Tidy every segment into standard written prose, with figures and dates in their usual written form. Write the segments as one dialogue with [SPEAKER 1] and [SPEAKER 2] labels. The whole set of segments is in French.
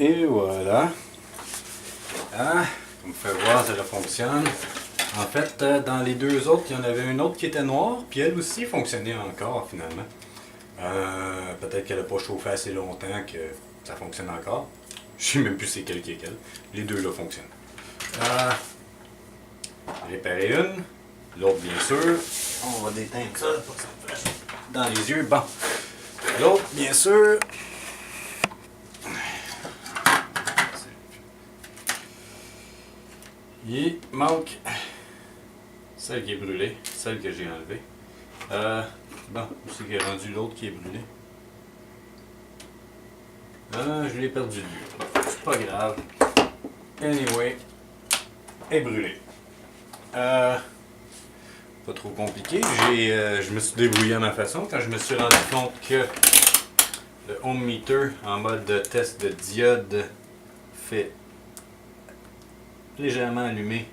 [SPEAKER 1] Et voilà. Ah, comme vous pouvez voir, ça fonctionne. En fait, dans les deux autres, il y en avait une autre qui était noire, puis elle aussi fonctionnait encore finalement. Peut-être qu'elle n'a pas chauffé assez longtemps que ça fonctionne encore. Je sais même plus c'est quelle qui est quelle. Les deux là fonctionnent. Réparer une. L'autre bien sûr. On va déteindre ça pour que ça me fasse dans les yeux. Bon. L'autre bien sûr. Il manque celle qui est brûlée, celle que j'ai enlevée. Bon, c'est qu'il y a rendu l'autre qui est brûlée. Je l'ai perdu de vue. Bon, c'est pas grave. Anyway, elle est brûlée. Pas trop compliqué. Je me suis débrouillé à ma façon quand je me suis rendu compte que le home meter en mode de test de diode fait légèrement allumer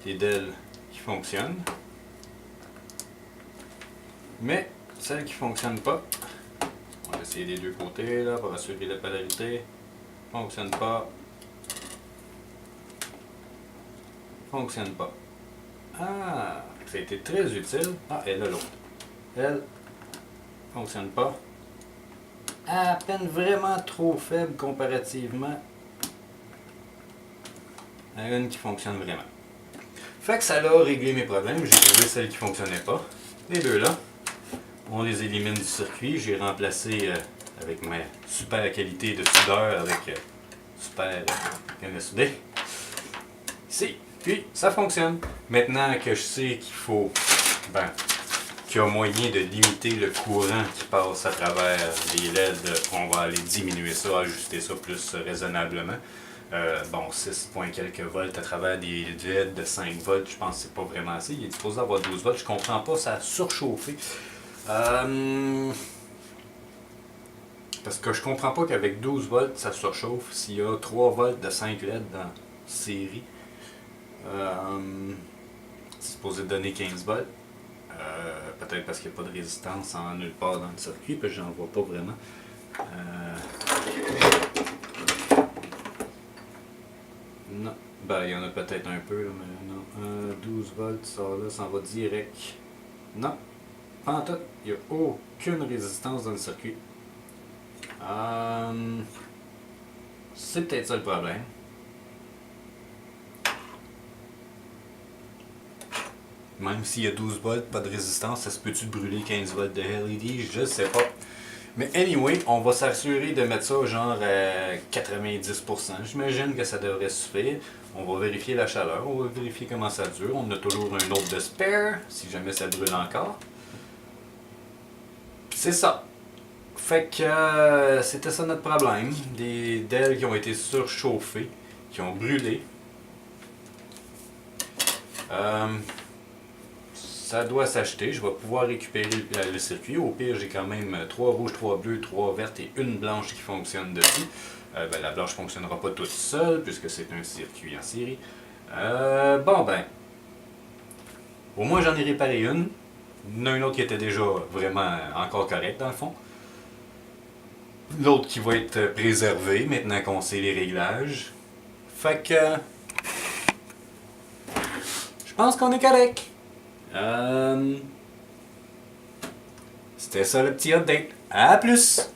[SPEAKER 1] les DEL qui fonctionnent. Mais celle qui ne fonctionne pas, on va essayer des deux côtés là pour assurer la polarité. Fonctionne pas. Fonctionne pas. Ah, ça a été très utile. Ah, elle a l'autre. Elle fonctionne pas. À peine vraiment trop faible comparativement à une qui fonctionne vraiment. Fait que ça a réglé mes problèmes. J'ai trouvé celle qui fonctionnait pas. Les deux là, on les élimine du circuit. J'ai remplacé avec ma super qualité de soudeur avec super canne à souder. Ici. Puis ça fonctionne. Maintenant que je sais qu'il faut, qu'il y a moyen de limiter le courant qui passe à travers les LED, on va aller diminuer ça, ajuster ça plus raisonnablement. Bon, 6 quelques volts à travers des LED de 5 volts, je pense que c'est pas vraiment assez. Il est supposé avoir 12 volts, je comprends pas, ça a surchauffé. Parce que je comprends pas qu'avec 12 volts ça surchauffe s'il y a 3 volts de 5 LED dans série. C'est supposé donner 15 volts. Peut-être parce qu'il n'y a pas de résistance en nulle part dans le circuit, puis j'en vois pas vraiment. Non, il y en a peut-être un peu, là, mais non. 12 volts, ça là, ça va direct. Non, pas en tout, il n'y a aucune résistance dans le circuit. C'est peut-être ça le problème. Même s'il y a 12 volts, pas de résistance, ça se peut-tu brûler 15 volts de LED? Je sais pas. Mais anyway, on va s'assurer de mettre ça genre à 90%. J'imagine que ça devrait suffire. On va vérifier la chaleur, on va vérifier comment ça dure. On a toujours un autre de spare, si jamais ça brûle encore. C'est ça. Fait que c'était ça notre problème. Des DEL qui ont été surchauffés, qui ont brûlé. Ça doit s'acheter, je vais pouvoir récupérer le circuit. Au pire, j'ai quand même 3 rouges, 3 bleus, 3 vertes et une blanche qui fonctionne dessus. La blanche ne fonctionnera pas toute seule puisque c'est un circuit en série. Au moins j'en ai réparé une. Il y en a une autre qui était déjà vraiment encore correcte dans le fond. L'autre qui va être préservée maintenant qu'on sait les réglages. Fait que je pense qu'on est correct. C'était ça le petit update. À plus!